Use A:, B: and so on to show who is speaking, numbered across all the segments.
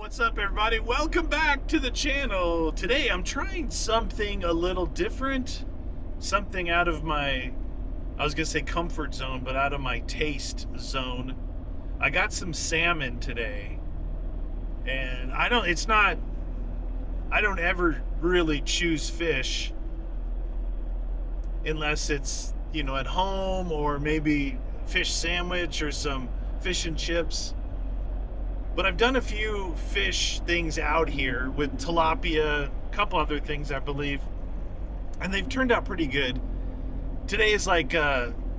A: What's up, everybody? Welcome back to the channel. Today I'm trying something a little different, something out of my, I was gonna say comfort zone, but out of my taste zone. I got some salmon today, and I don't ever really choose fish unless it's, at home, or maybe fish sandwich or some fish and chips. But I've done a few fish things out here with tilapia, a couple other things, I believe, and they've turned out pretty good. Today is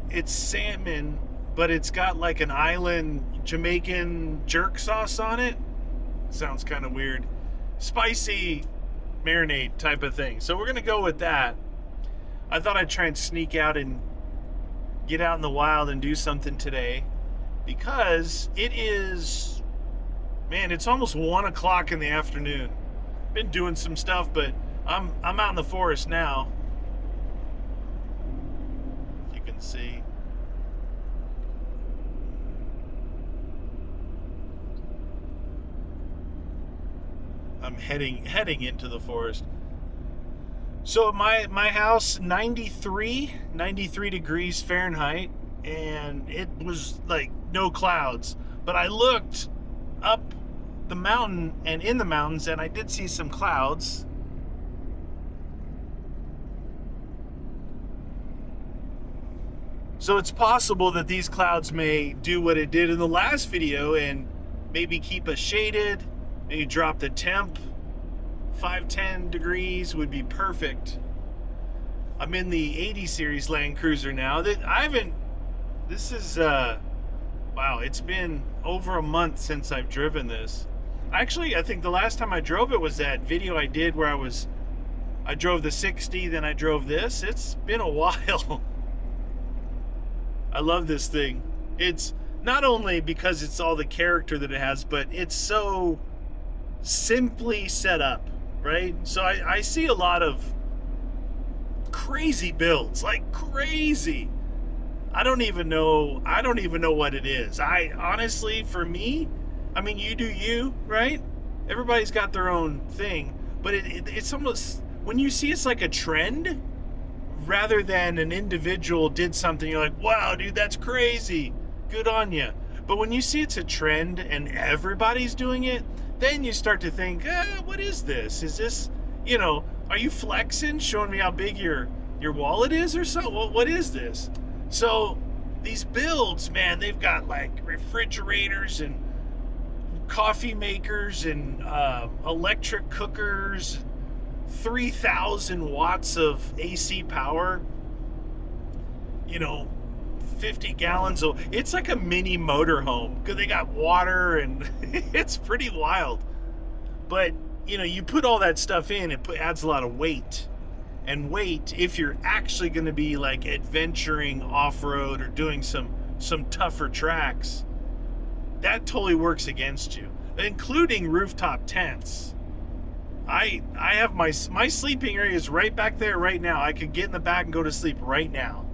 A: it's salmon, but it's got like an island Jamaican jerk sauce on it. Sounds kind of weird. Spicy marinade type of thing. So we're going to go with that. I thought I'd try and sneak out and get out in the wild and do something today, because it is... Man, it's almost 1 o'clock in the afternoon. Been doing some stuff, but I'm out in the forest now. You can see. I'm heading into the forest. So my house, 93 degrees Fahrenheit, and it was like no clouds. But I looked up the mountain and in the mountains, and I did see some clouds. So it's possible that these clouds may do what it did in the last video and maybe keep us shaded, maybe drop the temp. 5-10 degrees would be perfect. I'm in the 80 series Land Cruiser now. Wow, it's been over a month since I've driven this. Actually, I think the last time I drove it was that video I did where I drove the 60, then I drove this. It's been a while. I love this thing. It's not only because it's all the character that it has, but it's so simply set up, right? So I see a lot of crazy builds, like crazy. I don't even know what it is. I honestly, for me, I mean, you do you, right? Everybody's got their own thing, but it's almost, when you see it's like a trend rather than an individual did something, you're like, wow, dude, that's crazy. Good on you. But when you see it's a trend and everybody's doing it, then you start to think, what is this? Is this, are you flexing, showing me how big your wallet is or something? Well, what is this? So these builds, man, they've got like refrigerators and coffee makers and electric cookers, 3,000 watts of AC power, 50 gallons of, it's like a mini motorhome because they got water, and it's pretty wild. But you put all that stuff in, it adds a lot of weight. And weight, if you're actually going to be like adventuring off-road or doing some tougher tracks, that totally works against you, including rooftop tents. I have my sleeping area is right back there right now. I could get in the back and go to sleep right now.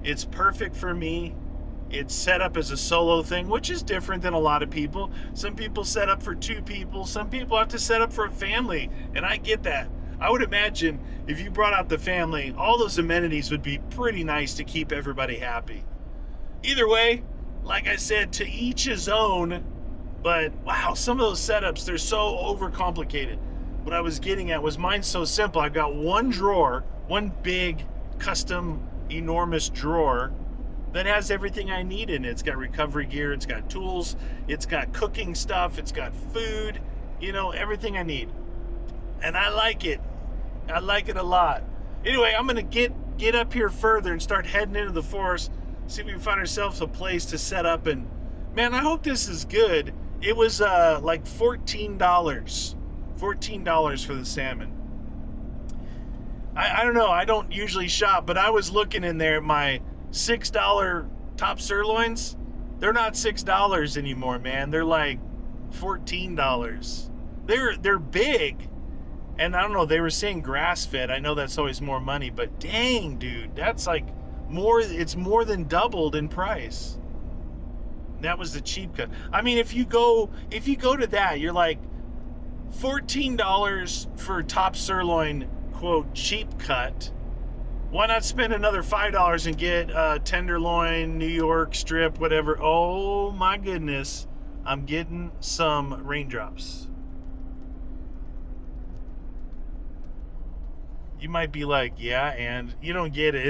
A: It's perfect for me. It's set up as a solo thing, which is different than a lot of people. Some people set up for 2 people. Some people have to set up for a family, and I get that. I would imagine if you brought out the family, all those amenities would be pretty nice to keep everybody happy. Either way, like I said, to each his own. But wow, some of those setups, they're so overcomplicated. What I was getting at was mine's so simple. I've got one drawer, one big, custom, enormous drawer that has everything I need in it. It's got recovery gear, it's got tools, it's got cooking stuff, it's got food, everything I need. And I like it. I like it a lot. Anyway, I'm going to get up here further and start heading into the forest, see if we can find ourselves a place to set up. And man, I hope this is good. It was like $14 for the salmon. I don't know. I don't usually shop, but I was looking in there at my $6 top sirloins. They're not $6 anymore, man. They're like $14. They're big. And I don't know, they were saying grass-fed. I know that's always more money, but dang, dude, that's like it's more than doubled in price. That was the cheap cut. I mean, if you go to that, you're like $14 for top sirloin, quote, cheap cut. Why not spend another $5 and get a tenderloin, New York strip, whatever? Oh my goodness, I'm getting some raindrops. You might be like, yeah, and you don't get it.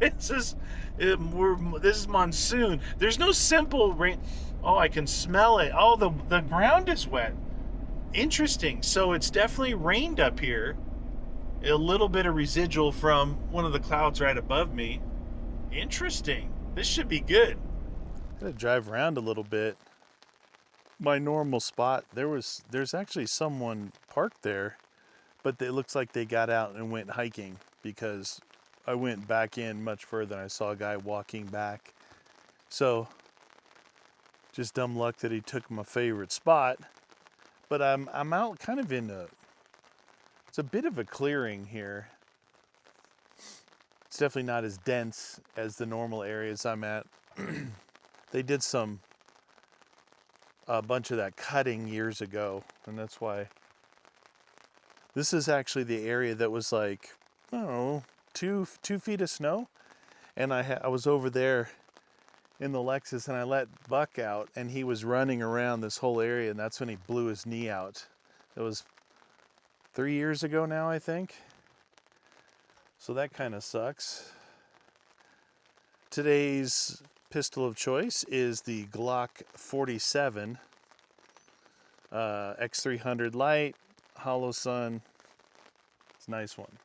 A: It's just this is monsoon. There's no simple rain. Oh, I can smell it. Oh, the ground is wet. Interesting. So it's definitely rained up here. A little bit of residual from one of the clouds right above me. Interesting. This should be good.
B: Gotta drive around a little bit. My normal spot, there's actually someone parked there, but it looks like they got out and went hiking, because I went back in much further and I saw a guy walking back. So just dumb luck that he took my favorite spot. But I'm out kind of it's a bit of a clearing here. It's definitely not as dense as the normal areas I'm at. They did a bunch of that cutting years ago, and that's why this is actually the area that was like, I don't know, 2 feet of snow. And I was over there in the Lexus, and I let Buck out, and he was running around this whole area, and that's when he blew his knee out. It was 3 years ago now, I think. So that kind of sucks. Today's pistol of choice is the Glock 47 X300 Light Hollow Sun. It's a nice one.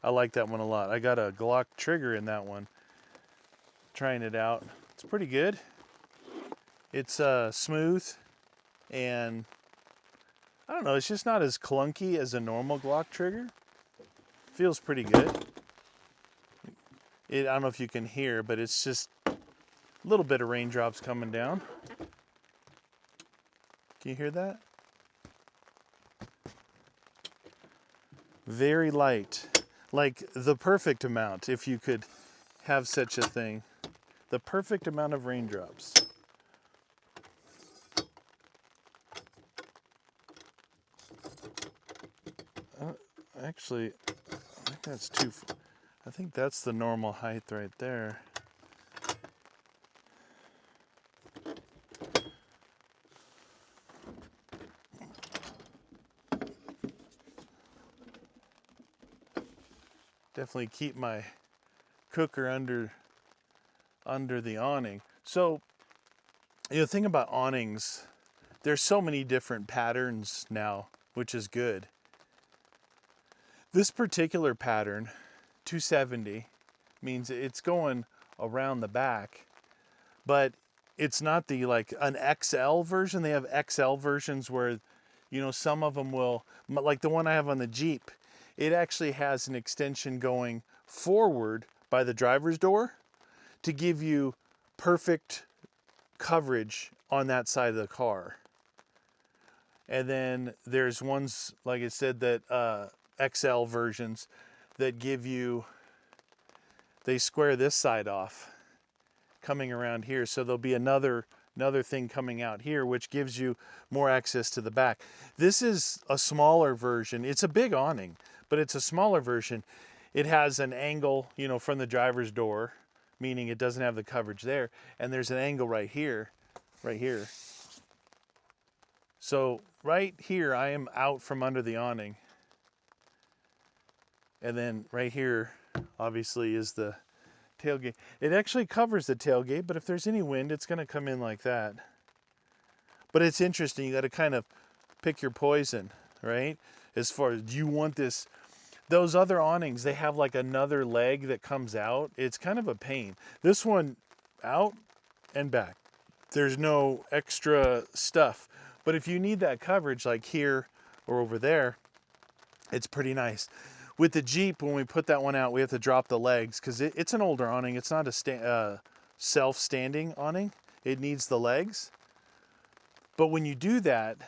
B: I like that one a lot. I got a Glock trigger in that one. Trying it out. It's pretty good. It's smooth, and I don't know, it's just not as clunky as a normal Glock trigger. Feels pretty good. I don't know if you can hear, but it's just a little bit of raindrops coming down. Can you hear that? Very light. Like the perfect amount, if you could have such a thing. The perfect amount of raindrops. Actually, I think that's I think that's the normal height right there. Definitely keep my cooker under the awning. So, the thing about awnings, there's so many different patterns now, which is good. This particular pattern, 270, means it's going around the back, but it's not the like an XL version. They have XL versions where, some of them will, like the one I have on the Jeep, it actually has an extension going forward by the driver's door to give you perfect coverage on that side of the car. And then there's ones, like I said, that XL versions that give you, they square this side off coming around here. So there'll be another thing coming out here, which gives you more access to the back. This is a smaller version. It's a big awning, but it's a smaller version. It has an angle, from the driver's door, meaning it doesn't have the coverage there. And there's an angle right here. So right here, I am out from under the awning. And then right here, obviously, is the tailgate. It actually covers the tailgate, but if there's any wind, it's going to come in like that. But it's interesting. You got to kind of pick your poison, right? As far as, do you want this? Those other awnings, they have like another leg that comes out. It's kind of a pain. This one, out and back. There's no extra stuff. But if you need that coverage, like here or over there, it's pretty nice. With the Jeep, when we put that one out, we have to drop the legs because it's an older awning. It's not a self-standing awning. It needs the legs. But when you do that,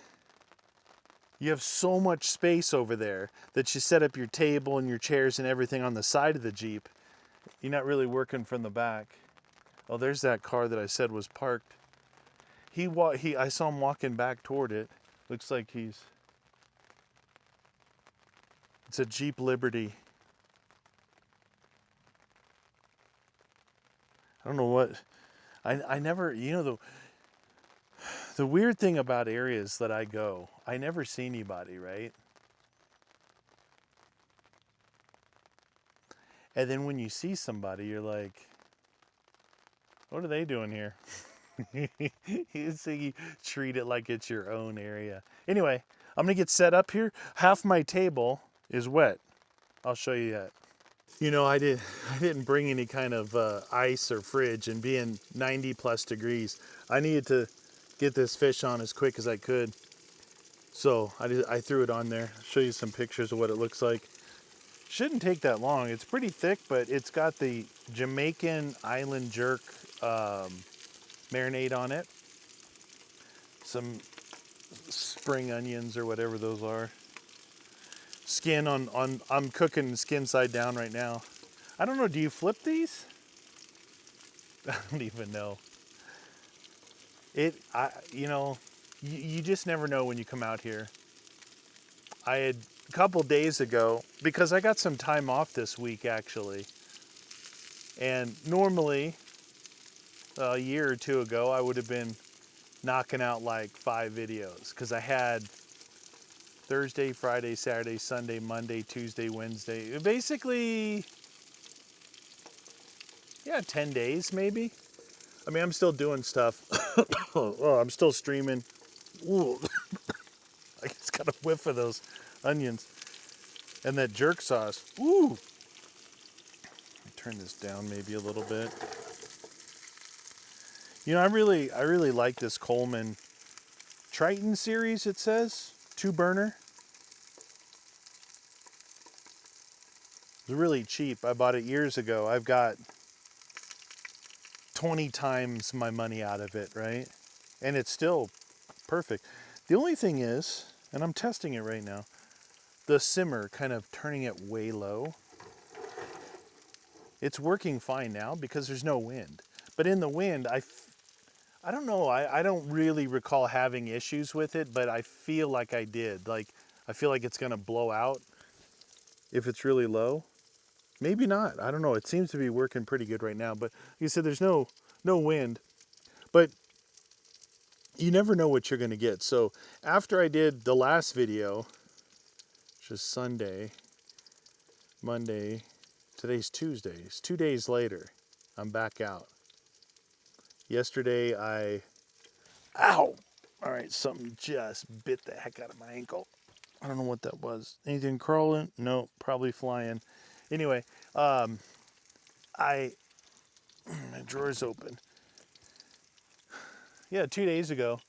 B: you have so much space over there that you set up your table and your chairs and everything on the side of the Jeep. You're not really working from the back. Oh, there's that car that I said was parked. I saw him walking back toward it. Looks like it's a Jeep Liberty. I don't know what, I never, the weird thing about areas that I go, I never see anybody, right? And then when you see somebody, you're like, what are they doing here? So you treat it like it's your own area. Anyway, I'm gonna get set up here. Half my table is wet. I'll show you that. I didn't bring any kind of ice or fridge, and being 90 plus degrees, I needed to get this fish on as quick as I could. So I threw it on there. I'll show you some pictures of what it looks like. Shouldn't take that long. It's pretty thick, but it's got the Jamaican island jerk marinade on it. Some spring onions or whatever those are. Skin on I'm cooking skin side down right now. I don't know, do you flip these? I don't even know. You just never know when you come out here. I had a couple days ago, because I got some time off this week actually. And normally, a year or two ago, I would have been knocking out like 5 videos, because I had Thursday, Friday, Saturday, Sunday, Monday, Tuesday, Wednesday. Basically, 10 days maybe. I mean, I'm still doing stuff. I'm still streaming. Ooh. I just got a whiff of those onions. And that jerk sauce. Ooh. Turn this down maybe a little bit. I really like this Coleman Triton series, it says. 2-burner. It's really cheap. I bought it years ago. I've got 20 times my money out of it, right? And it's still perfect. The only thing is, and I'm testing it right now, the simmer, kind of turning it way low. It's working fine now because there's no wind. But in the wind, I don't know, I don't really recall having issues with it, but I feel like I did. Like, I feel like it's gonna blow out if it's really low. Maybe not, I don't know. It seems to be working pretty good right now, but like I said, there's no wind. But you never know what you're gonna get. So after I did the last video, which is Sunday, Monday, today's Tuesday, it's 2 days later, I'm back out. Yesterday ow! All right, something just bit the heck out of my ankle. I don't know what that was. Anything crawling? No, probably flying. Anyway, my drawer's open. Yeah, 2 days ago.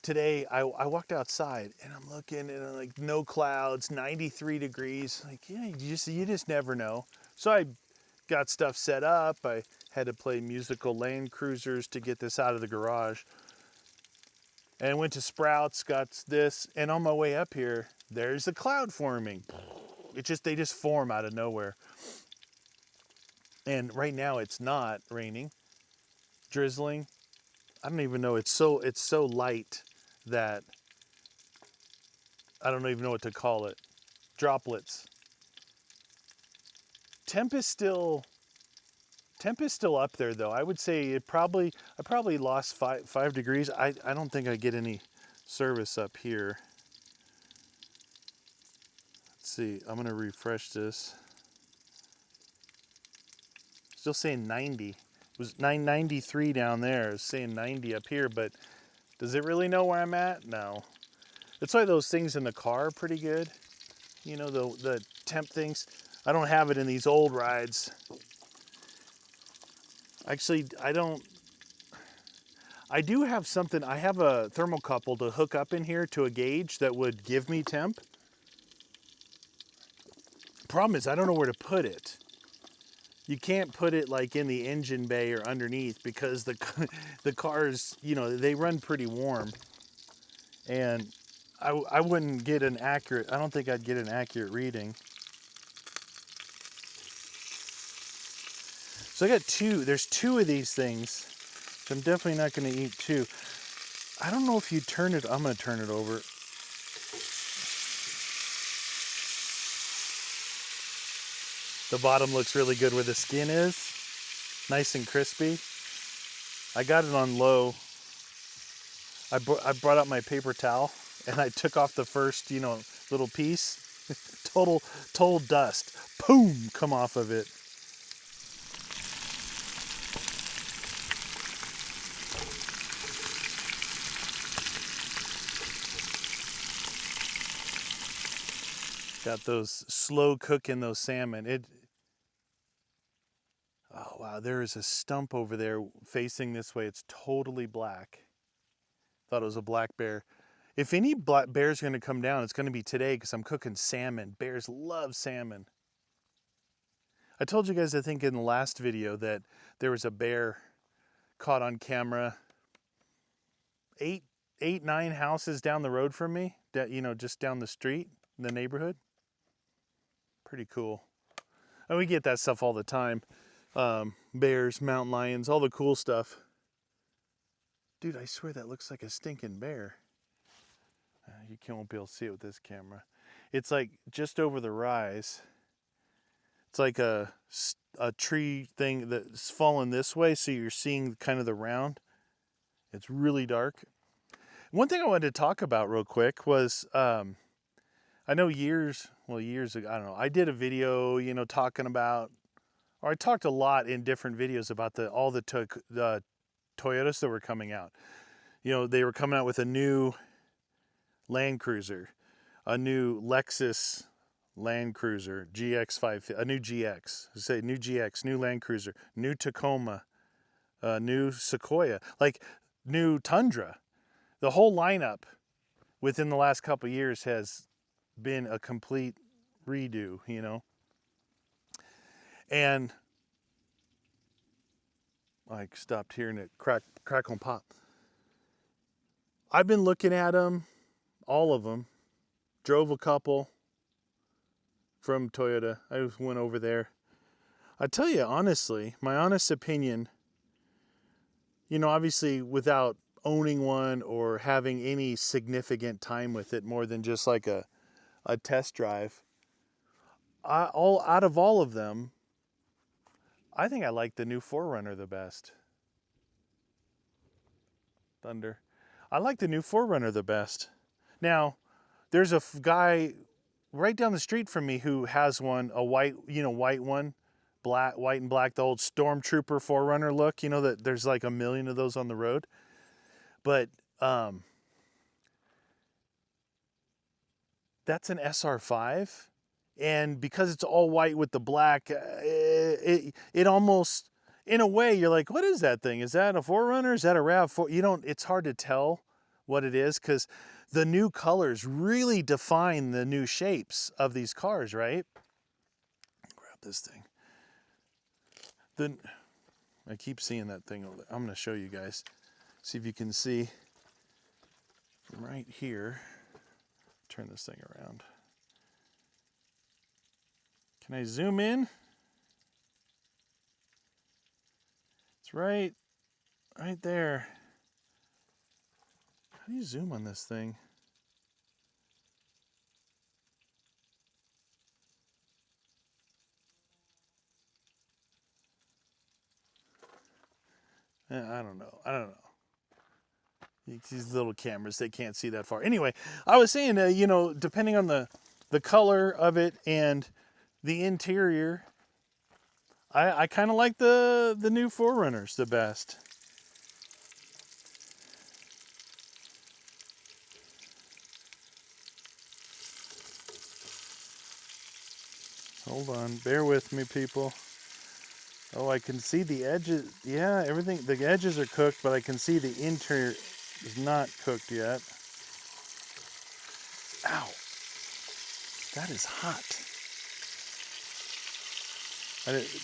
B: Today, I walked outside and I'm looking and I'm like, no clouds, 93 degrees. Like, yeah, you just never know. So I got stuff set up. I had to play musical Land Cruisers to get this out of the garage. And I went to Sprouts, got this, and on my way up here, there's a cloud forming. They just form out of nowhere. And right now it's not raining, drizzling. I don't even know. It's so light that I don't even know what to call it. Droplets. Temp is still up there though. I would say I probably lost 5 degrees. I don't think I get any service up here. Let's see. I'm gonna refresh this. Still saying 90. It was 993 down there. It's saying 90 up here, but does it really know where I'm at? No. That's why those things in the car are pretty good. The temp things. I don't have it in these old rides. Actually, I do have something. I have a thermocouple to hook up in here to a gauge that would give me temp. Problem is, I don't know where to put it. You can't put it like in the engine bay or underneath because the cars, they run pretty warm. And I wouldn't get an accurate, I don't think I'd get an accurate reading. So I got there's 2 of these things, So I'm definitely not going to eat two. I don't know if you turn it. I'm going to turn it over. The bottom looks really good where the skin is. Nice and crispy. I got it on low. I brought out my paper towel and I took off the first, little piece. total dust. Boom, come off of it. Got those slow cooking those salmon. Oh wow, there is a stump over there facing this way. It's totally black. Thought it was a black bear. If any black bear's gonna come down, it's gonna be today because I'm cooking salmon. Bears love salmon. I told you guys, I think in the last video, that there was a bear caught on camera 9 houses down the road from me, just down the street in the neighborhood. Pretty cool. And we get that stuff all the time. Bears, mountain lions, all the cool stuff. Dude, I swear that looks like a stinking bear. You won't be able to see it with this camera. It's like just over the rise. It's like a tree thing that's fallen this way, so you're seeing kind of the round. It's really dark. One thing I wanted to talk about real quick was, I know years ago, I don't know, I did a video, talking about, or I talked a lot in different videos about all the Toyotas that were coming out. They were coming out with a new Land Cruiser, a new Lexus Land Cruiser, GX5, a new GX, new GX, new Land Cruiser, new Tacoma, new Sequoia, like new Tundra. The whole lineup within the last couple of years has been a complete redo, And I stopped hearing it crackle and pop. I've been looking at them, all of them. Drove a couple from Toyota. I just went over there. I tell you honestly, my honest opinion, obviously without owning one or having any significant time with it more than just like a test drive, out of all of them, I think I like the new 4Runner the best. Thunder. I like the new 4Runner the best. Now, there's a guy right down the street from me who has one, a white one, white and black, the old Stormtrooper 4Runner look. That there's like a million of those on the road. But that's an SR5, and because it's all white with the black, it almost, in a way, you're like, what is that thing? Is that a 4Runner? Is that a RAV4? It's hard to tell what it is because the new colors really define the new shapes of these cars, right? Grab this thing. I keep seeing that thing over there. I'm going to show you guys. See if you can see from right here. Turn this thing around. Can I zoom in? It's right there. How do you zoom on this thing? I don't know. These little cameras, they can't see that far. Anyway, I was saying, depending on the color of it and the interior, I kind of like the new 4Runners the best. Hold on, bear with me, people. Oh, I can see the edges. Yeah, everything, the edges are cooked, but I can see the interior is not cooked yet. Ow, that is hot.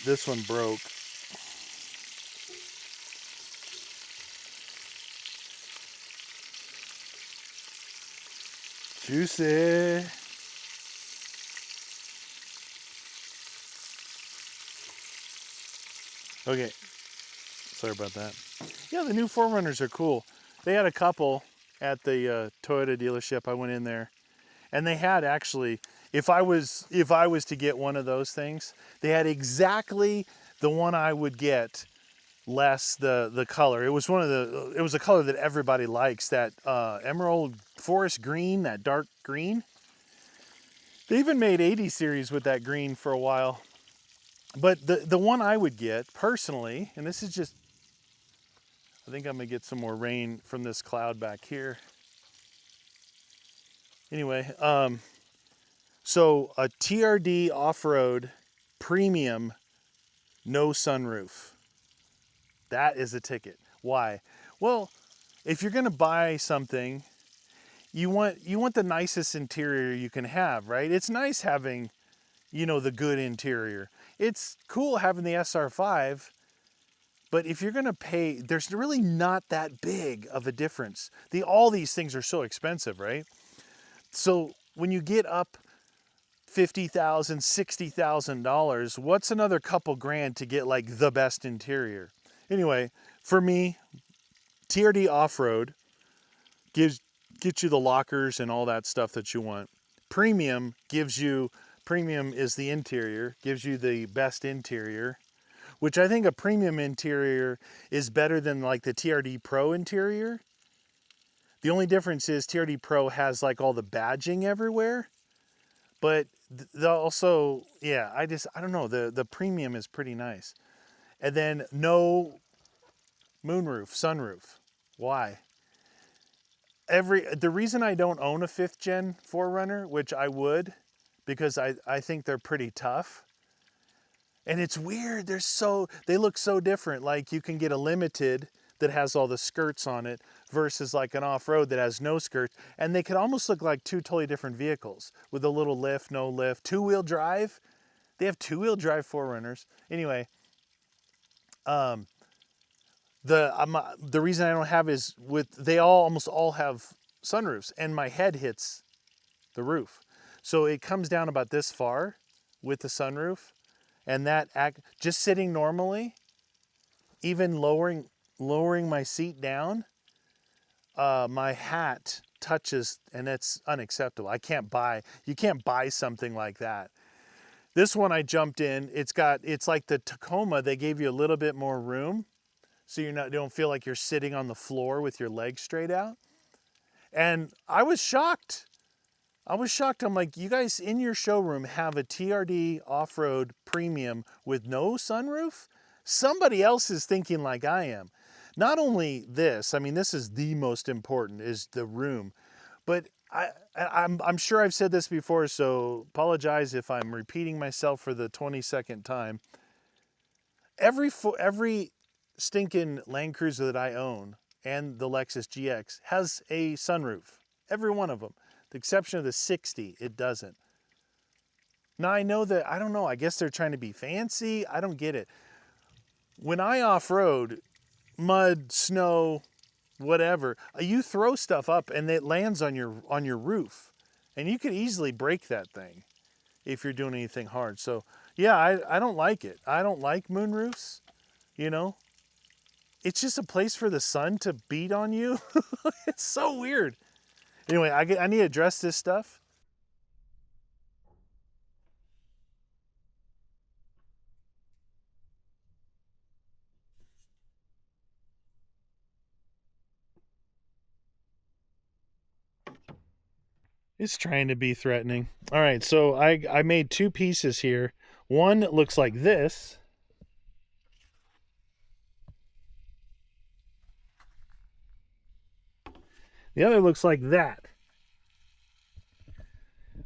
B: This one broke. Juicy. Okay, Sorry about that. Yeah, the new 4Runners are cool. They had a couple at the Toyota dealership. I went in there, and they had actually, if I was to get one of those things, they had exactly the one I would get, less the color. It was a color that everybody likes, that emerald forest green, that dark green. They even made 80 series with that green for a while. But the one I would get personally, and this is just, I think I'm gonna get some more rain from this cloud back here. Anyway, so a TRD off-road premium, no sunroof. That is a ticket. Why? Well, if you're gonna buy something, you want the nicest interior you can have, right? It's nice having, the good interior. It's cool having the SR5, but if you're gonna pay, there's really not that big of a difference. All these things are so expensive, right? So when you get up $50,000, $60,000, what's another couple grand to get like the best interior? Anyway, for me, TRD off-road gets you the lockers and all that stuff that you want. Premium is the interior, gives you the best interior, which I think a premium interior is better than like the TRD Pro interior. The only difference is TRD Pro has like all the badging everywhere, but also, yeah, I don't know, the premium is pretty nice. And then no moonroof, sunroof. Why? The reason I don't own a 5th gen 4Runner, which I would, because I think they're pretty tough. And it's weird, they look so different. Like you can get a limited that has all the skirts on it versus like an off-road that has no skirts. And they could almost look like two totally different vehicles with a little lift, no lift, 2-wheel drive. They have 2-wheel drive 4Runners. Anyway, the reason I don't have is they almost all have sunroofs, and my head hits the roof. So it comes down about this far with the sunroof, and just sitting normally, even lowering my seat down, my hat touches, and it's unacceptable. You can't buy something like that. This one I jumped in, it's like the Tacoma, they gave you a little bit more room, so you don't feel like you're sitting on the floor with your legs straight out. And I was shocked. I'm like, you guys in your showroom have a TRD off-road premium with no sunroof? Somebody else is thinking like I am. Not only this, I mean, this is the most important, is the room. But I'm sure I've said this before, so apologize if I'm repeating myself for the 22nd time. Every stinking Land Cruiser that I own and the Lexus GX has a sunroof. Every one of them. The exception of the 60, it doesn't. Now I know that, I don't know, I guess they're trying to be fancy. I don't get it. When I off-road, mud, snow, whatever, you throw stuff up and it lands on your roof. And you could easily break that thing if you're doing anything hard. So yeah, I don't like it. I don't like moonroofs, It's just a place for the sun to beat on you. It's so weird. Anyway, I need to address this stuff. It's trying to be threatening. All right, so I made 2 pieces here. One looks like this. The other looks like that.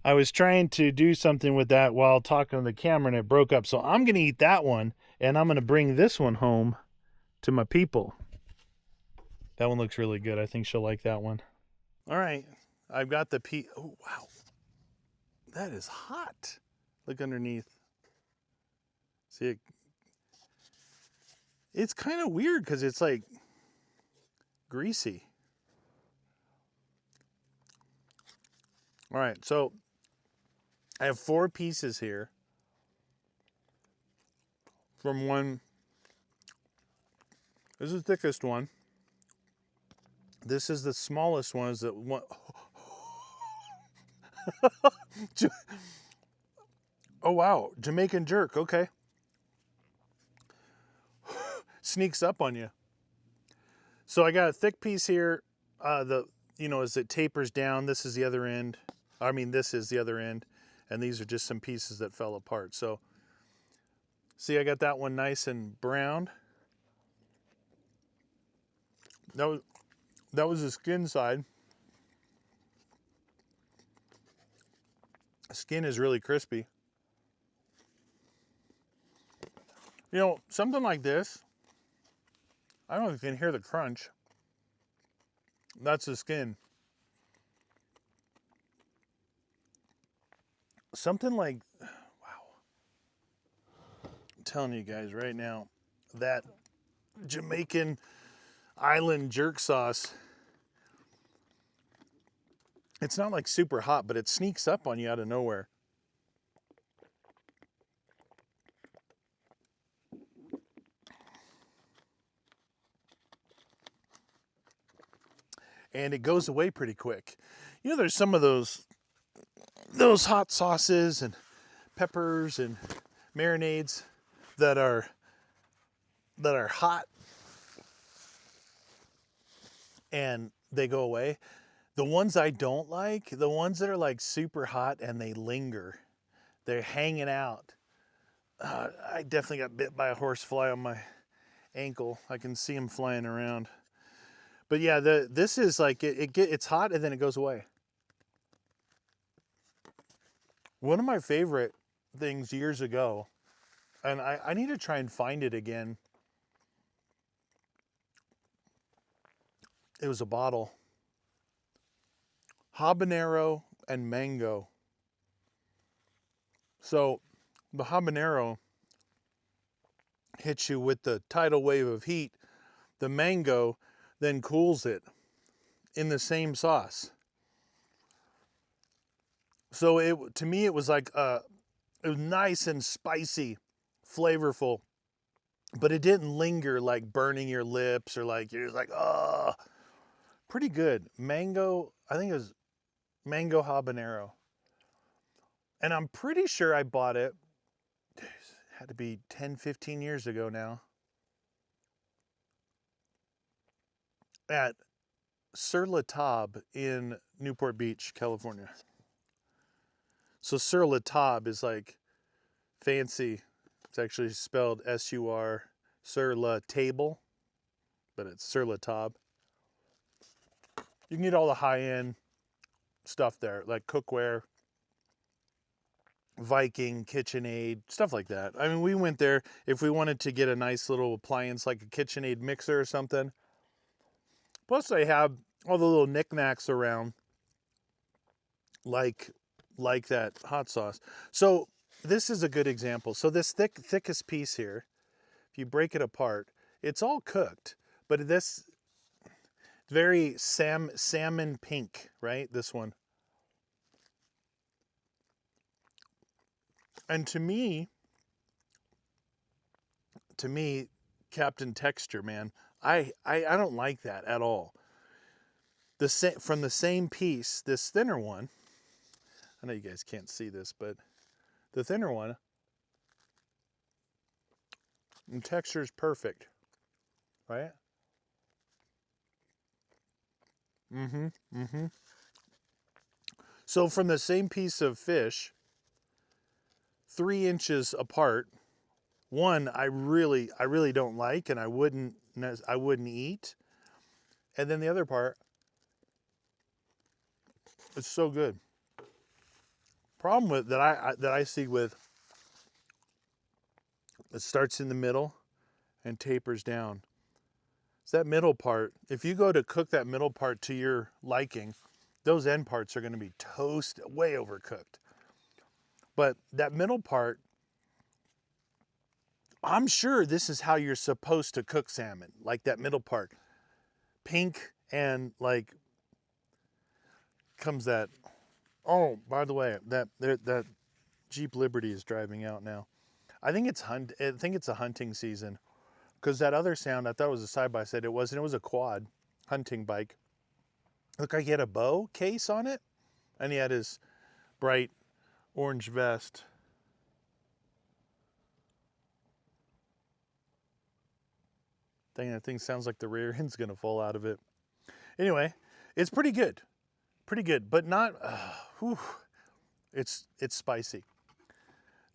B: I was trying to do something with that while talking on the camera and it broke up. So I'm going to eat that one, and I'm going to bring this one home to my people. That one looks really good. I think she'll like that one. All right. I've got the oh, wow. That is hot. Look underneath. See it? It's kind of weird because it's like greasy. All right, so I have 4 pieces here from one This is the thickest one. This is the smallest one. Is that one? Oh wow, Jamaican jerk. Okay, sneaks up on you. So I got a thick piece here. As it tapers down, this is the other end. I mean, this is the other end, and these are just some pieces that fell apart. So, see, I got that one nice and browned. That was the skin side. The skin is really crispy. You know, something like this, I don't know if you can hear the crunch. That's the skin. Something like, wow. I'm telling you guys right now, that Jamaican island jerk sauce, it's not like super hot, but it sneaks up on you out of nowhere. And it goes away pretty quick. You know, there's some of those hot sauces and peppers and marinades that are hot and they go away. The ones I don't like, the ones that are like super hot and they linger, they're hanging out. I definitely got bit by a horsefly on my ankle. I can see them flying around. But yeah, this is like it's hot and then it goes away. One of my favorite things years ago, and I need to try and find it again. It was a bottle. Habanero and mango. So the habanero hits you with the tidal wave of heat. The mango then cools it in the same sauce. So to me it was like it was nice and spicy, flavorful, but it didn't linger like burning your lips or like you're just like, oh, pretty good. Mango, I think it was mango habanero. And I'm pretty sure I bought it, had to be 10, 15 years ago now, at Sur La Table in Newport Beach, California. So Sur La Table is like fancy. It's actually spelled S-U-R, Sur La Table, but it's Sur La Table. You can get all the high-end stuff there, like cookware, Viking, KitchenAid, stuff like that. I mean, we went there if we wanted to get a nice little appliance like a KitchenAid mixer or something. Plus, they have all the little knickknacks around, like that hot sauce. So this is a good example. So this thickest piece here, if you break it apart, it's all cooked, but this very salmon pink, right? This one. And to me, Captain Texture, man, I don't like that at all. From the same piece, this thinner one, I know you guys can't see this, but the thinner one, the texture is perfect, right? So from the same piece of fish, 3 inches apart, one I really don't like and I wouldn't eat, and then the other part, it's so good. Problem with that I see with it starts in the middle and tapers down. It's that middle part. If you go to cook that middle part to your liking, those end parts are going to be toasted, way overcooked. But that middle part, I'm sure this is how you're supposed to cook salmon, like that middle part. Pink and like comes that, oh, by the way, that Jeep Liberty is driving out now. I think it's a hunting season. because that other sound, I thought it was a side-by-side. It wasn't. It was a quad hunting bike. Look, like he had a bow case on it, and he had his bright orange vest. Dang, that thing sounds like the rear end's gonna fall out of it. Anyway, it's pretty good, but not. Whew, it's spicy.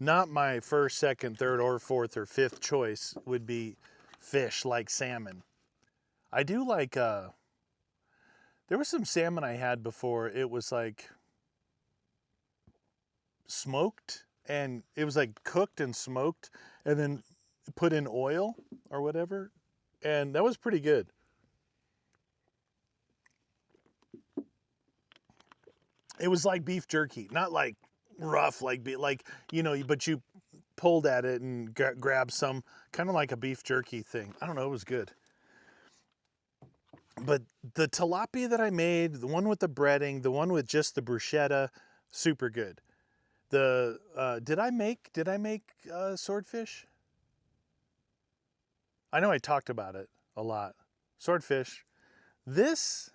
B: Not my first, second, third, or fourth, or fifth choice would be fish like salmon. I do like. There was some salmon I had before. It was like smoked, and it was like cooked and smoked, and then put in oil or whatever, and that was pretty good. It was like beef jerky, not like rough, like but you pulled at it and grabbed some, kind of like a beef jerky thing. I don't know, it was good. But the tilapia that I made, the one with the breading, the one with just the bruschetta, super good. The did I make swordfish? I know I talked about it a lot. Swordfish. This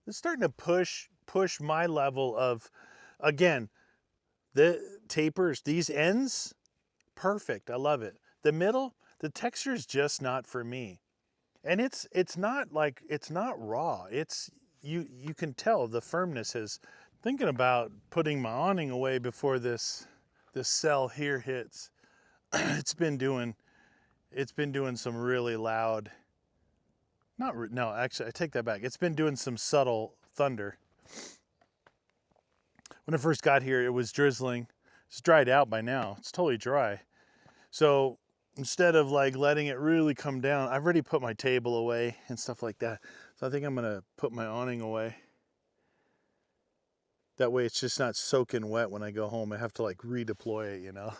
B: is starting to push my level of, again, the tapers, these ends, perfect. I love it. The middle, the texture is just not for me. And it's not like, it's not raw. It's, you can tell the firmness is. Thinking about putting my awning away before this cell here hits. It's been doing some really loud, no, actually I take that back. It's been doing some subtle thunder. When I first got here, it was drizzling. It's dried out by now. It's totally dry. So instead of like letting it really come down, I've already put my table away and stuff like that. So I think I'm gonna put my awning away. That way it's just not soaking wet when I go home. I have to like redeploy it, you know?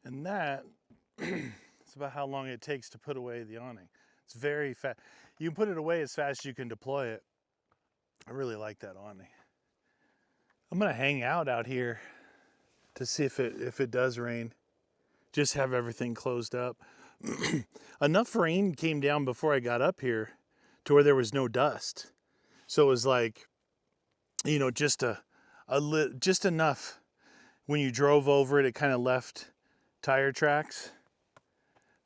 B: And that is about how long it takes to put away the awning. It's very fast. You can put it away as fast as you can deploy it. I really like that awning. I'm gonna hang out here to see if it does rain. Just have everything closed up. Enough rain came down before I got up here to where there was no dust. So it was like, you know, just just enough. When you drove over it, it kind of left tire tracks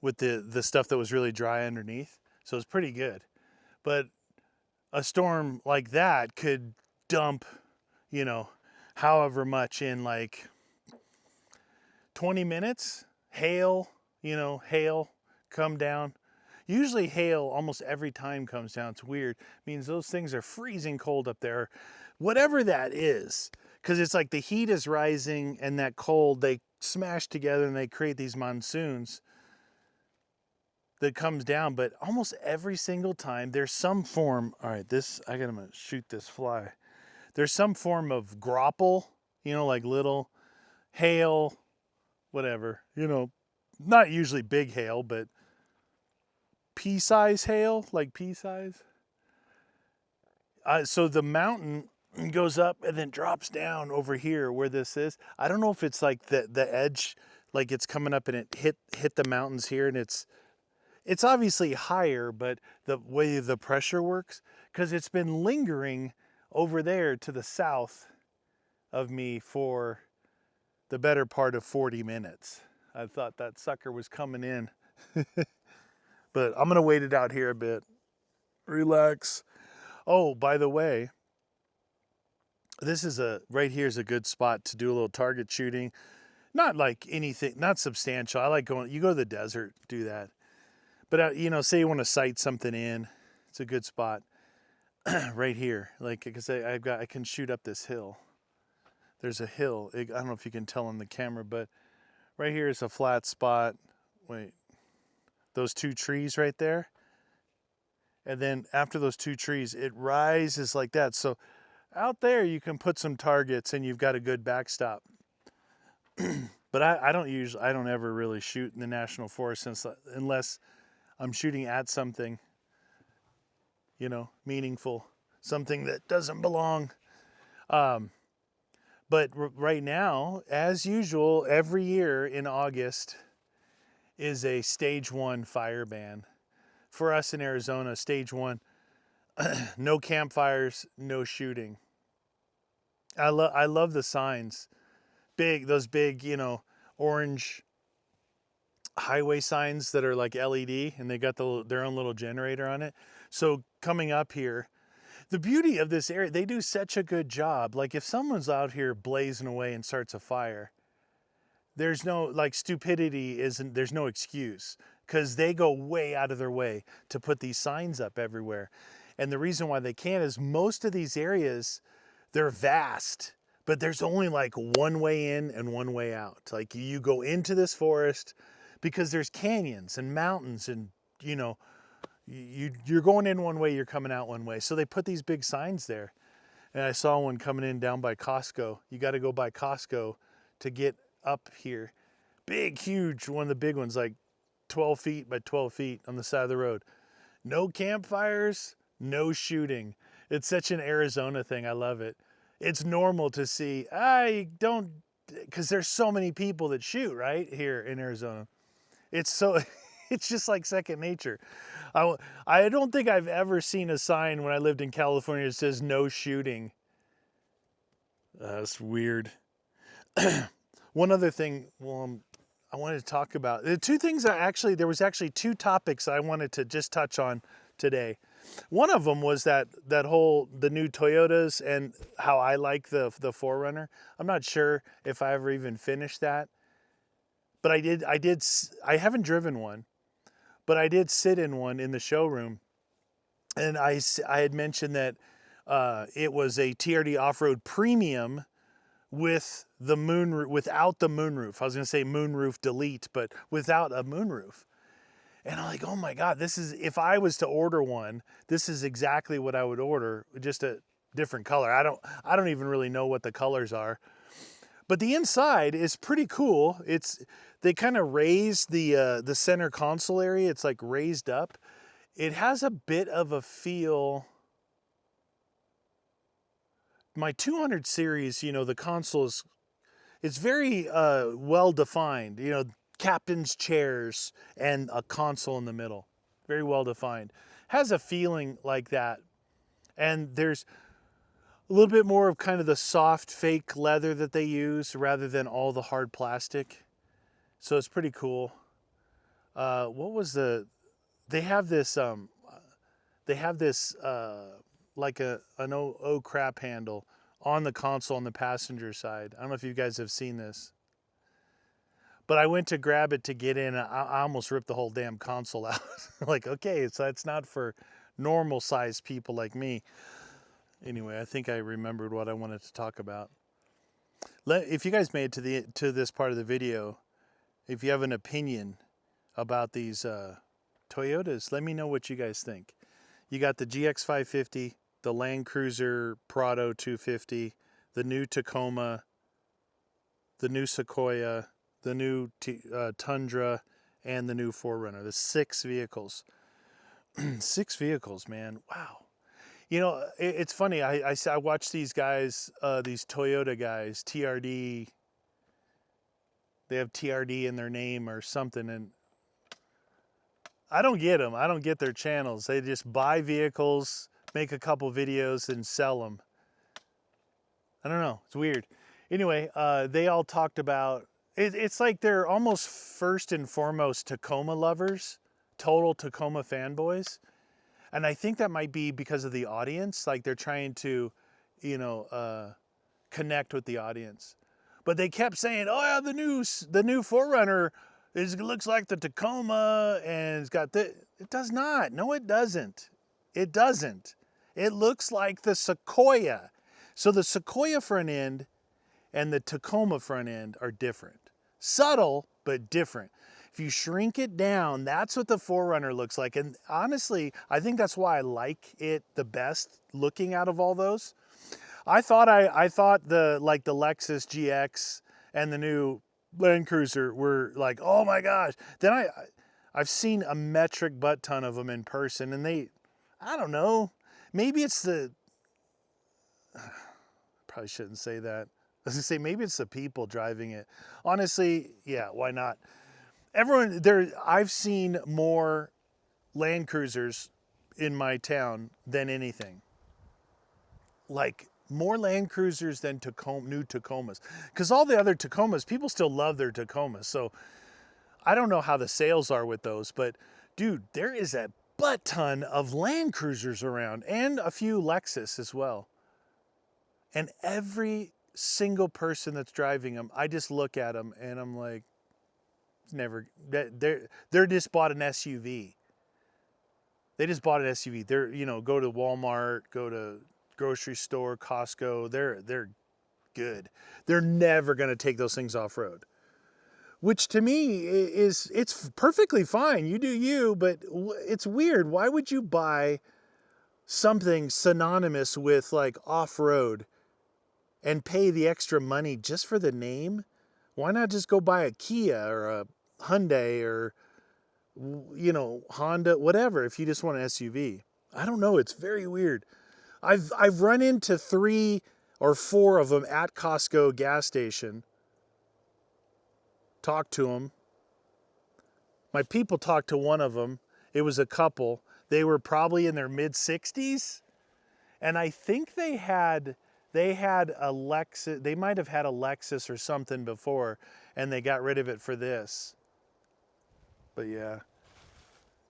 B: with the stuff that was really dry underneath. So it's pretty good. But a storm like that could dump, you know, however much in like 20 minutes. Hail come down. Usually hail almost every time comes down. It's weird. It means those things are freezing cold up there. Whatever that is. Because it's like the heat is rising and that cold, they smash together and they create these monsoons that comes down. But almost every single time there's some form. All right, I'm gonna shoot this fly. There's some form of grapple, you know, like little hail, whatever, you know, not usually big hail, but pea-size hail, like pea-size. So the mountain goes up and then drops down over here where this is. I don't know if it's like the edge, like it's coming up and it hit the mountains here, and it's obviously higher, but the way the pressure works, because it's been lingering over there to the south of me for the better part of 40 minutes. I thought that sucker was coming in. But I'm gonna wait it out here a bit. Relax. Oh, by the way, this is right here is a good spot to do a little target shooting. Not like anything, not substantial. I like going, you go to the desert, do that. But, you know, say you want to sight something in, it's a good spot right here. Like, because I can shoot up this hill. There's a hill. I don't know if you can tell on the camera, but right here is a flat spot. Wait, those two trees right there. And then after those two trees, it rises like that. So out there, you can put some targets and you've got a good backstop. But I don't ever really shoot in the national forest unless I'm shooting at something, you know, meaningful, something that doesn't belong. But right now, as usual, every year in August is a stage 1 fire ban. For us in Arizona, stage 1, no campfires, no shooting. I love the signs. Those big, you know, orange highway signs that are like LED, and they got their own little generator on it. So coming up here, the beauty of this area, they do such a good job. Like if someone's out here blazing away and starts a fire, there's no, like, stupidity isn't, there's no excuse, because they go way out of their way to put these signs up everywhere. And the reason why they can is most of these areas, they're vast, but there's only like one way in and one way out. Like you go into this forest because there's canyons and mountains, and you know, you're going in one way, you're coming out one way. So they put these big signs there. And I saw one coming in down by Costco. You got to go by Costco to get up here. Big, huge, one of the big ones, like 12 feet by 12 feet on the side of the road. No campfires, no shooting. It's such an Arizona thing. I love it. It's normal to see, because there's so many people that shoot right here in Arizona. It's so, it's just like second nature. I don't think I've ever seen a sign when I lived in California that says no shooting. That's weird. One other thing, I wanted to talk about, the two things there was actually two topics I wanted to just touch on today. One of them was the new Toyotas and how I like the 4Runner. I'm not sure if I ever even finished that, but I haven't driven one, but I did sit in one in the showroom, and I had mentioned that it was a TRD off-road premium with the without the moonroof. I was going to say moonroof delete, but without a moonroof. And I'm like, oh my God, if I was to order one, this is exactly what I would order, just a different color. I don't even really know what the colors are. But the inside is pretty cool. They kind of raised the center console area. It's like raised up. It has a bit of a feel. My 200 series, you know, the console it's very well defined. You know, captain's chairs and a console in the middle. Very well defined. Has a feeling like that. And there's a little bit more of kind of the soft fake leather that they use rather than all the hard plastic. So it's pretty cool. They have this like an crap handle on the console on the passenger side. I don't know if you guys have seen this. But I went to grab it to get in, and I almost ripped the whole damn console out. Like, okay, so it's not for normal sized people like me. Anyway, I think I remembered what I wanted to talk about. If you guys made it to this part of the video, if you have an opinion about these Toyotas, let me know what you guys think. You got the GX550, the Land Cruiser Prado 250, the new Tacoma, the new Sequoia, the new Tundra, and the new 4Runner. The 6 vehicles. 6 vehicles, man. Wow. You know, it's funny. I watch these guys, these Toyota guys, TRD. They have TRD in their name or something, and I don't get them. I don't get their channels. They just buy vehicles, make a couple videos, and sell them. I don't know. It's weird. Anyway, they all talked about it's like they're almost first and foremost Tacoma lovers, total Tacoma fanboys. And I think that might be because of the audience. Like they're trying to, you know, connect with the audience. But they kept saying, "Oh yeah, the new 4Runner looks like the Tacoma, and it's got the." It does not. No, it doesn't. It doesn't. It looks like the Sequoia. So the Sequoia front end and the Tacoma front end are different. Subtle, but different. If you shrink it down, that's what the 4Runner looks like. And honestly, I think that's why I like it the best looking out of all those. I thought the Lexus GX and the new Land Cruiser were like, oh my gosh. Then I've seen a metric butt ton of them in person, and I don't know, maybe it's probably shouldn't say that. I was gonna say maybe it's the people driving it. Honestly, yeah, why not? I've seen more Land Cruisers in my town than anything. Like more Land Cruisers than new Tacomas. Because all the other Tacomas, people still love their Tacomas. So I don't know how the sales are with those, but dude, there is a butt ton of Land Cruisers around and a few Lexus as well. And every single person that's driving them, I just look at them and I'm like, they're just bought an SUV. They just bought an SUV. They're, go to Walmart, go to grocery store, Costco. They're good. They're never going to take those things off road, which to me it's perfectly fine. You do you, but it's weird. Why would you buy something synonymous with like off road and pay the extra money just for the name? Why not just go buy a Kia or a Hyundai or, Honda, whatever, if you just want an SUV? I don't know. It's very weird. I've run into 3 or 4 of them at Costco gas station. Talked to them. My people talked to one of them. It was a couple. They were probably in their mid 60s. And I think they had a Lexus. They might have had a Lexus or something before, and they got rid of it for this. But yeah.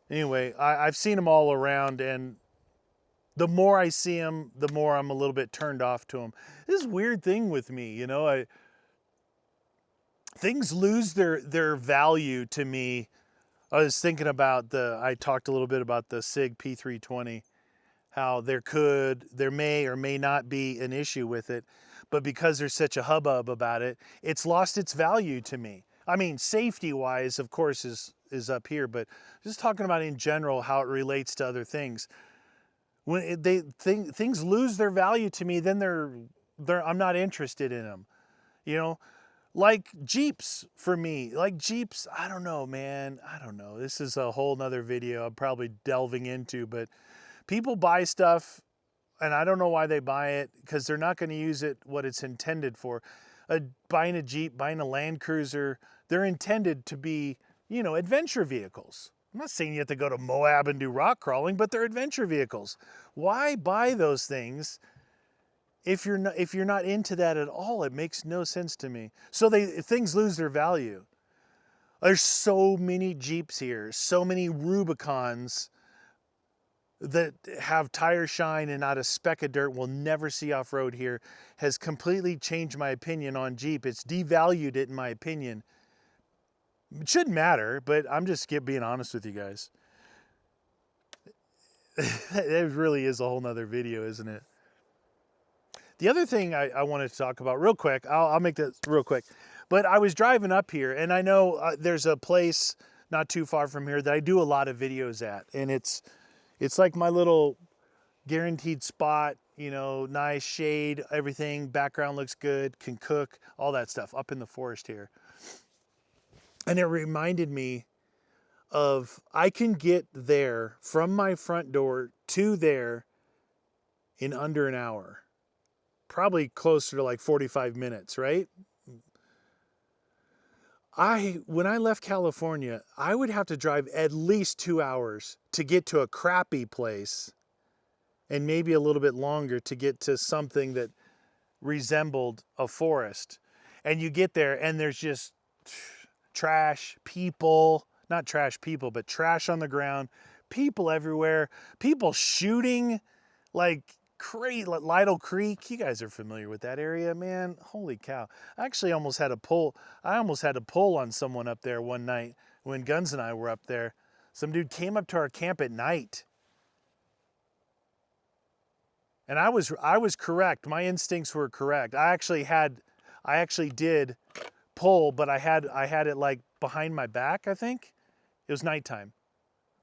B: Anyway, I've seen them all around, and the more I see them, the more I'm a little bit turned off to them. This is a weird thing with me, things lose their value to me. I was thinking about I talked a little bit about the SIG P320, how there may or may not be an issue with it, but because there's such a hubbub about it, it's lost its value to me. I mean, safety-wise, of course, is up here, but just talking about in general how it relates to other things. When things lose their value to me, then I'm not interested in them. Like Jeeps for me. Like Jeeps, I don't know, man. I don't know. This is a whole nother video I'm probably delving into, but people buy stuff, and I don't know why they buy it, because they're not going to use it what it's intended for. Buying a Jeep, buying a Land Cruiser, they're intended to be, adventure vehicles. I'm not saying you have to go to Moab and do rock crawling, but they're adventure vehicles. Why buy those things if you're not into that at all? It makes no sense to me. So things lose their value. There's so many Jeeps here, so many Rubicons that have tire shine and not a speck of dirt, will never see off-road here, has completely changed my opinion on Jeep. It's devalued it, in my opinion. It shouldn't matter, but I'm just being honest with you guys. It really is a whole nother video, isn't it? The other thing I wanted to talk about real quick, I'll make this real quick, but I was driving up here, and I know there's a place not too far from here that I do a lot of videos at, and it's like my little guaranteed spot, nice shade, everything, background looks good, can cook, all that stuff up in the forest here. And it reminded me of, I can get there from my front door to there in under an hour. Probably closer to like 45 minutes, right? When I left California, I would have to drive at least 2 hours to get to a crappy place, and maybe a little bit longer to get to something that resembled a forest. And you get there and there's just trash, people, not trash people, but trash on the ground, people everywhere, people shooting like Crazy, Lytle Creek. You guys are familiar with that area, man. Holy cow! I actually almost had a pull. I almost had to pull on someone up there one night when Guns and I were up there. Some dude came up to our camp at night, and I was correct. My instincts were correct. I actually did pull, but I had it like behind my back. I think it was nighttime.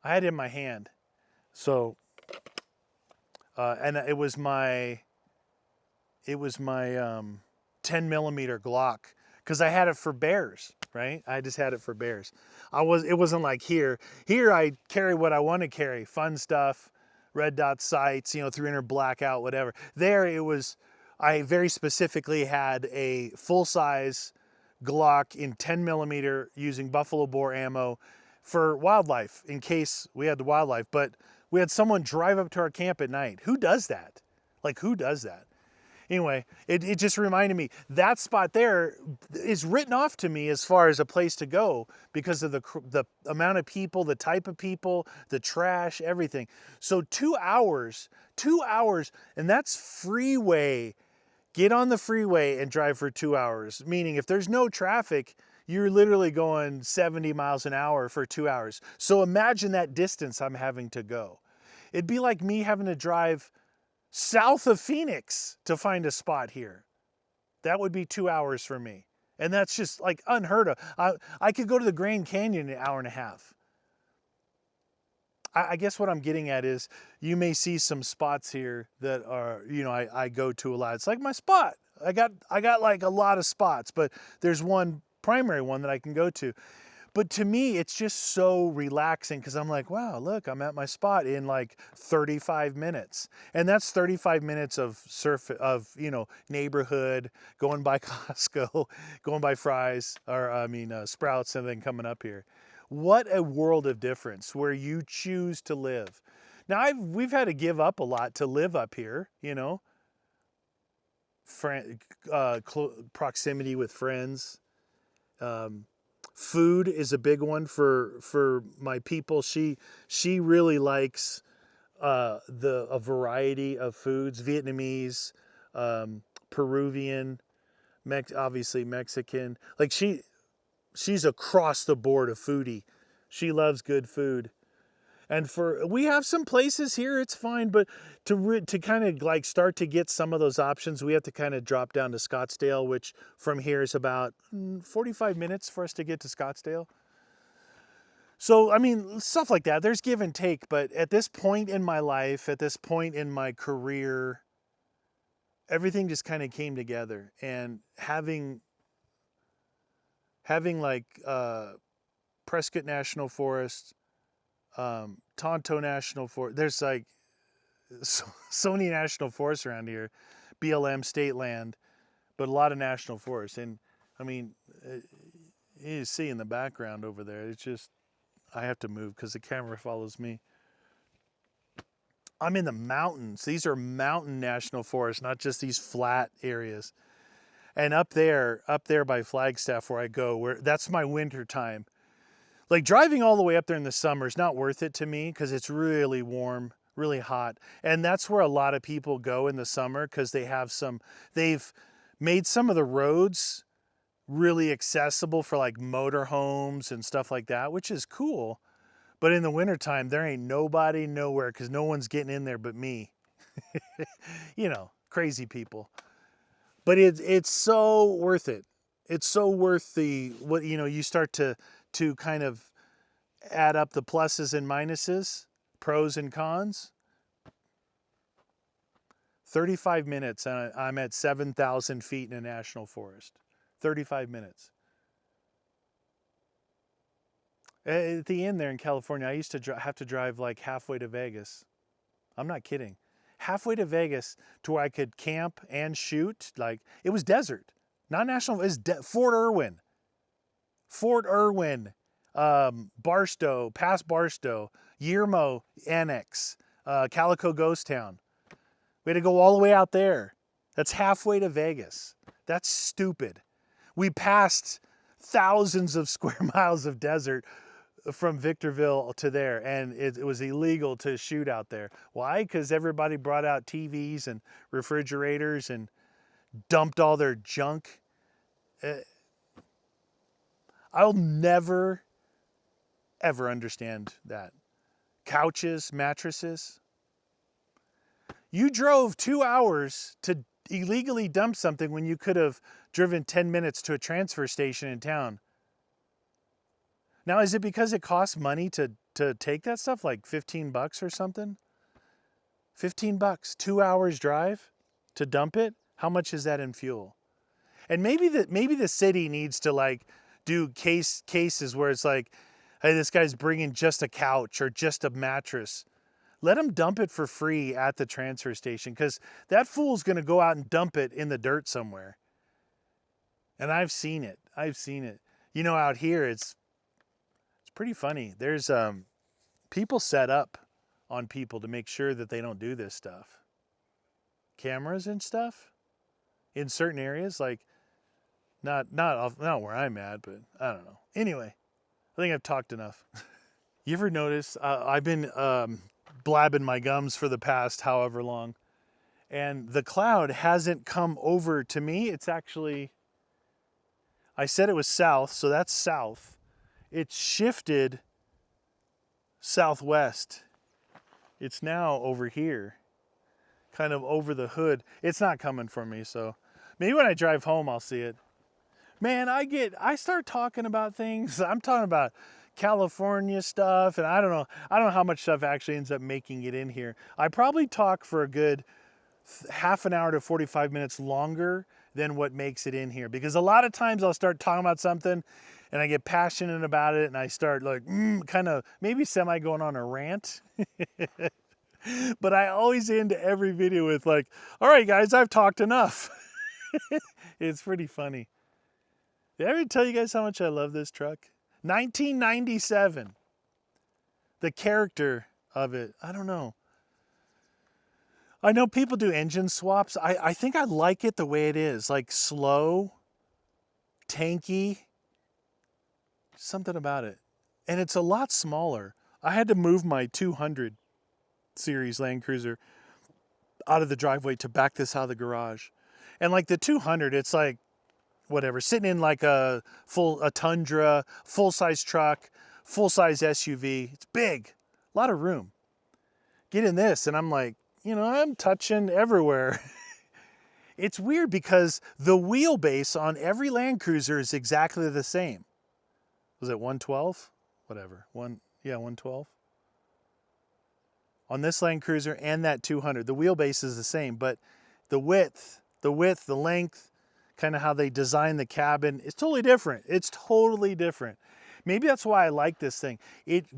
B: I had it in my hand, so and it was my 10 millimeter Glock because I had it for bears, right? I just had it for bears. It wasn't like here. Here I carry what I want to carry, fun stuff, red dot sights, 300 blackout, whatever. There it was, I very specifically had a full size Glock in 10 millimeter using buffalo bore ammo for wildlife in case we had the wildlife. But we had someone drive up to our camp at night. Who does that? Like, who does that? Anyway, it just reminded me that spot there is written off to me as far as a place to go because of the amount of people, the type of people, the trash, everything. So 2 hours, and that's freeway. Get on the freeway and drive for 2 hours. Meaning if there's no traffic, you're literally going 70 miles an hour for 2 hours. So imagine that distance I'm having to go. It'd be like me having to drive south of Phoenix to find a spot here. That would be 2 hours for me. And that's just like unheard of. I could go to the Grand Canyon in an hour and a half. I guess what I'm getting at is you may see some spots here that are, I go to a lot. It's like my spot. I got like a lot of spots, but there's one primary one that I can go to. But to me, it's just so relaxing because I'm like, wow, look, I'm at my spot in like 35 minutes. And that's 35 minutes of neighborhood, going by Costco, going by Fry's, or Sprouts, and then coming up here. What a world of difference where you choose to live. Now, we've had to give up a lot to live up here, proximity with friends. Food is a big one for my people. She really likes a variety of foods: Vietnamese, Peruvian, obviously Mexican. Like she's across the board a foodie. She loves good food. And we have some places here, it's fine, but to kind of like start to get some of those options, we have to kind of drop down to Scottsdale, which from here is about 45 minutes for us to get to Scottsdale. So, stuff like that. There's give and take, but at this point in my life, at this point in my career, everything just kind of came together. And having like Prescott National Forest, Tonto National Forest. There's like so many national forests around here, BLM state land, but a lot of national forests. And you see in the background over there, it's just, I have to move because the camera follows me. I'm in the mountains. These are mountain national forests, not just these flat areas. And up there by Flagstaff where I go, that's my winter time. Like driving all the way up there in the summer is not worth it to me because it's really warm, really hot. And that's where a lot of people go in the summer because they've made some of the roads really accessible for like motorhomes and stuff like that, which is cool. But in the wintertime, there ain't nobody nowhere because no one's getting in there but me. Crazy people. But it's so worth it. It's so worth you start to kind of add up the pluses and minuses, pros and cons. 35 minutes and I'm at 7,000 feet in a national forest. 35 minutes. At the end there in California, I used to have to drive like halfway to Vegas. I'm not kidding. Halfway to Vegas to where I could camp and shoot. Like, it was desert. Not national, it was Fort Irwin, Barstow, past Barstow, Yermo Annex, Calico Ghost Town. We had to go all the way out there. That's halfway to Vegas. That's stupid. We passed thousands of square miles of desert from Victorville to there, and it was illegal to shoot out there. Why? Because everybody brought out TVs and refrigerators and dumped all their junk. I'll never, ever understand that. Couches, mattresses. You drove 2 hours to illegally dump something when you could have driven 10 minutes to a transfer station in town. Now, is it because it costs money to take that stuff, like $15 or something? $15, 2 hours drive to dump it? How much is that in fuel? And maybe the city needs to like do cases where it's like, hey, this guy's bringing just a couch or just a mattress. Let him dump it for free at the transfer station, because that fool's going to go out and dump it in the dirt somewhere. And I've seen it. You know, out here, it's pretty funny. There's people set up on people to make sure that they don't do this stuff. Cameras and stuff in certain areas, like not where I'm at, but I don't know. Anyway, I think I've talked enough. You ever notice I've been blabbing my gums for the past however long, and the cloud hasn't come over to me. It's actually, I said it was south, so that's south. It's shifted southwest. It's now over here, kind of over the hood. It's not coming for me, so maybe when I drive home I'll see it. Man, I start talking about things. I'm talking about California stuff, and I don't know how much stuff actually ends up making it in here. I probably talk for a good half an hour to 45 minutes longer than what makes it in here, because a lot of times I'll start talking about something and I get passionate about it, and I start like kind of maybe semi going on a rant. But I always end every video with like, all right guys, I've talked enough. It's pretty funny. Did I ever tell you guys how much I love this truck? 1997. The character of it, I don't know. I know people do engine swaps. I think I like it the way it is, like slow, tanky, something about it. And it's a lot smaller. I had to move my 200 series Land Cruiser out of the driveway to back this out of the garage. And like the 200, it's like, whatever, sitting in like a Tundra, full-size truck, full-size SUV. It's big, a lot of room. Get in this, and I'm like, you know, I'm touching everywhere. It's weird because the wheelbase on every Land Cruiser is exactly the same. Was it 112? Whatever, 112. On this Land Cruiser and that 200, the wheelbase is the same, but the width, the length, kind of how they design the cabin, it's totally different. It's totally different. Maybe that's why I like this thing.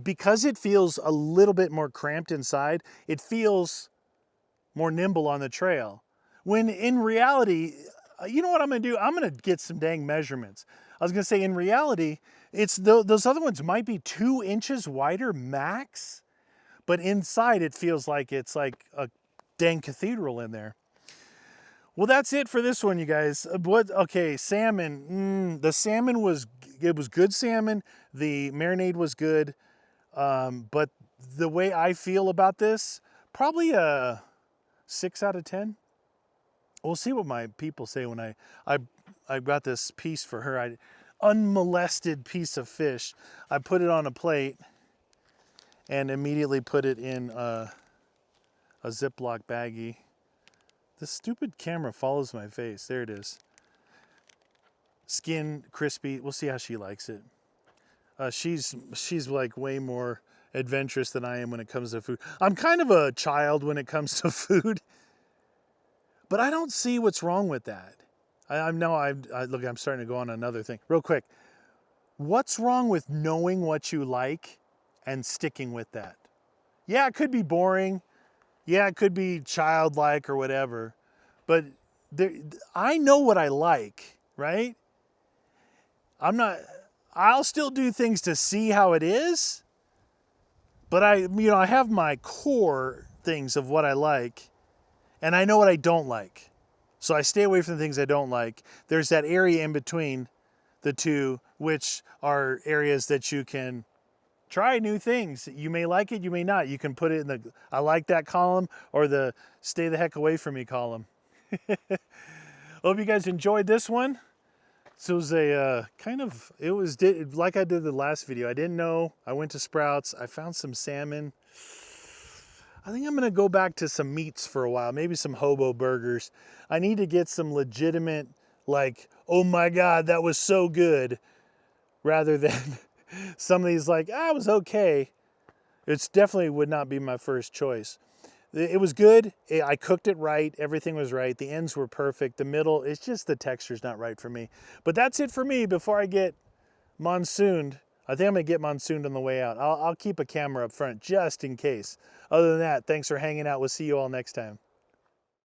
B: Because it feels a little bit more cramped inside, it feels more nimble on the trail. When in reality, you know what I'm gonna do? I'm gonna get some dang measurements. I was gonna say, in reality, those other ones might be 2 inches wider max, but inside it feels like it's like a dang cathedral in there. Well, that's it for this one, you guys. Okay, salmon. The salmon it was good salmon. The marinade was good. But the way I feel about this, probably a 6 out of 10. We'll see what my people say when I got this piece for her. Unmolested piece of fish. I put it on a plate and immediately put it in a Ziploc baggie. This stupid camera follows my face. There it is. Skin, crispy. We'll see how she likes it. She's like way more adventurous than I am when it comes to food. I'm kind of a child when it comes to food, but I don't see what's wrong with that. Look, I'm starting to go on another thing. Real quick. What's wrong with knowing what you like and sticking with that? Yeah, it could be boring. Yeah, it could be childlike or whatever, but I know what I like, right? I'll still do things to see how it is, but I have my core things of what I like, and I know what I don't like. So I stay away from the things I don't like. There's that area in between the two, which are areas that you can try new things. You may like it, you may not. You can put it in the I like that column or the stay the heck away from me column. Hope you guys enjoyed this one. So it was a like I did the last video. I didn't know. I went to Sprouts. I found some salmon. I think I'm gonna go back to some meats for a while, maybe some hobo burgers. I need to get some legitimate, like, oh my God, that was so good, rather than some of these like, it was okay. It's definitely would not be my first choice. It was good. I cooked it right. Everything was right. The ends were perfect. The middle, it's just the texture's not right for me. But that's it for me before I get monsooned. I think I'm gonna get monsooned on the way out. I'll keep a camera up front just in case. Other than that, thanks for hanging out. We'll see you all next time.